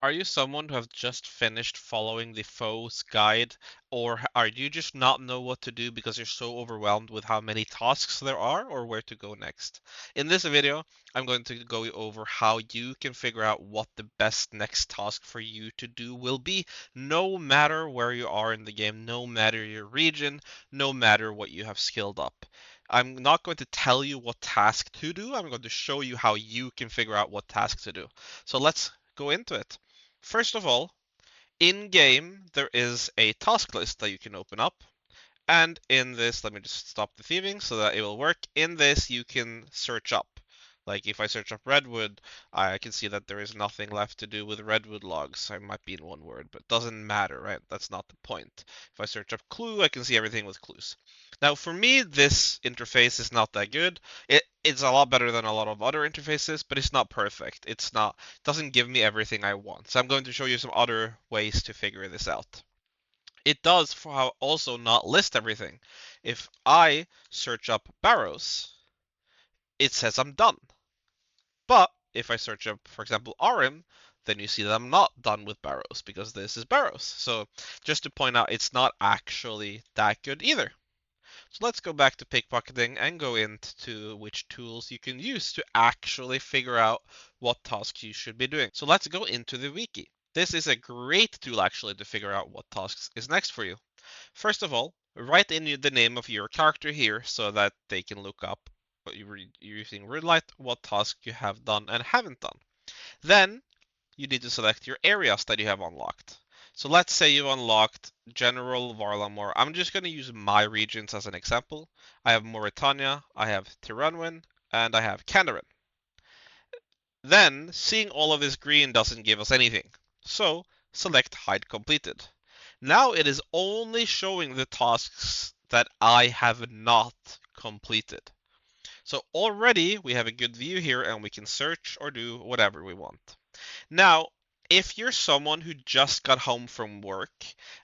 Are you someone who have just finished following the foe's guide, or are you just not know what to do because you're so overwhelmed with how many tasks there are or where to go next? In this video, I'm going to go over how you can figure out what the best next task for you to do will be, no matter where you are in the game, no matter your region, no matter what you have skilled up. I'm not going to tell you what task to do. I'm going to show you how you can figure out what task to do. So let's go into it. First of all, in game, there is a task list that you can open up. And in this, let me just stop the thieving so that it will work. In this, you can search up. Like if I search up redwood, I can see that there is nothing left to do with redwood logs. I might be in one word, but it doesn't matter, right? That's not the point. If I search up clue, I can see everything with clues. Now, for me, this interface is not that good. It's a lot better than a lot of other interfaces, but it's not perfect. It doesn't give me everything I want. So I'm going to show you some other ways to figure this out. It does also not list everything. If I search up barrows, it says I'm done. But if I search up, for example, RM, then you see that I'm not done with barrows because this is barrows. So just to point out, it's not actually that good either. So let's go back to pickpocketing and go into which tools you can use to actually figure out what tasks you should be doing. So let's go into the wiki. This is a great tool actually to figure out what tasks is next for you. First of all, write in the name of your character here so that they can look up what you're using RuneLite, what task you have done and haven't done. Then you need to select your areas that you have unlocked. So let's say you've unlocked General Varlamore. I'm just going to use my regions as an example. I have Mauritania, I have Tiranwin, and I have Kandarin. Then, seeing all of this green doesn't give us anything. So, select Hide Completed. Now it is only showing the tasks that I have not completed. So already we have a good view here and we can search or do whatever we want. Now, if you're someone who just got home from work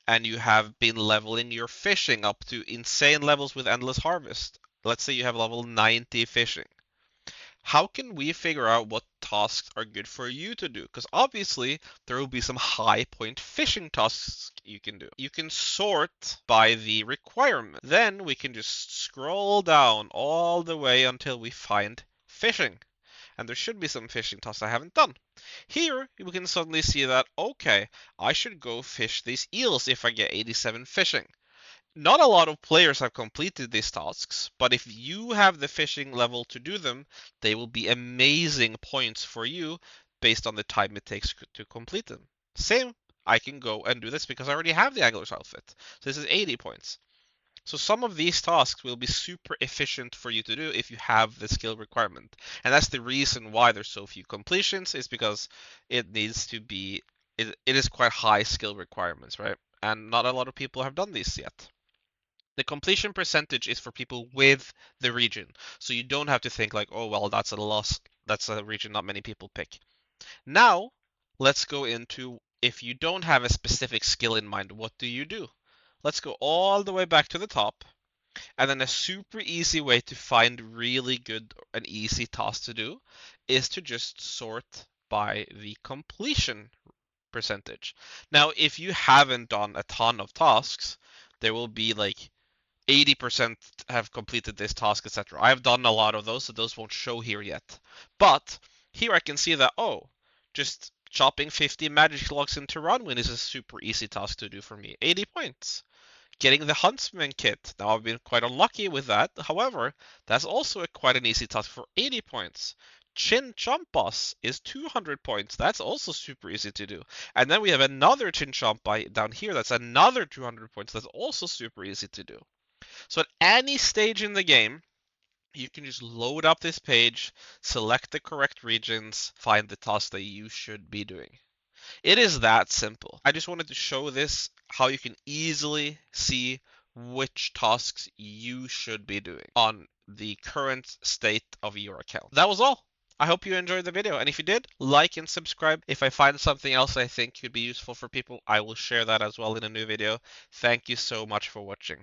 and you have been leveling your fishing up to insane levels with Endless Harvest, let's say you have level 90 fishing, how can we figure out what tasks are good for you to do? Because obviously there will be some high point fishing tasks you can do. You can sort by the requirement. Then we can just scroll down all the way until we find fishing. And there should be some fishing tasks I haven't done. Here we can suddenly see that, okay, I should go fish these eels if I get 87 fishing. Not a lot of players have completed these tasks, but if you have the fishing level to do them, they will be amazing points for you based on the time it takes to complete them. Same, I can go and do this because I already have the angler's outfit. So this is 80 points. So some of these tasks will be super efficient for you to do if you have the skill requirement. And that's the reason why there's so few completions, is because it needs to be, it is quite high skill requirements, right? And not a lot of people have done these yet. The completion percentage is for people with the region. So you don't have to think like, oh, well, that's a loss. That's a region not many people pick. Now, let's go into if you don't have a specific skill in mind, what do you do? Let's go all the way back to the top. And then a super easy way to find really good and easy tasks to do is to just sort by the completion percentage. Now, if you haven't done a ton of tasks, there will be like 80% have completed this task, etc. I've done a lot of those, so those won't show here yet. But here I can see that, oh, just chopping 50 magic logs into Runwin is a super easy task to do for me. 80 points. Getting the Huntsman kit. Now I've been quite unlucky with that. However, that's also quite an easy task for 80 points. Chin Chomp Boss is 200 points. That's also super easy to do. And then we have another Chin Chomp down here. That's another 200 points. That's also super easy to do. So at any stage in the game, you can just load up this page, select the correct regions, find the task that you should be doing. It is that simple. I just wanted to show this, how you can easily see which tasks you should be doing on the current state of your account. That was all. I hope you enjoyed the video, and if you did, like and subscribe. If I find something else I think could be useful for people, I will share that as well in a new video. Thank you so much for watching.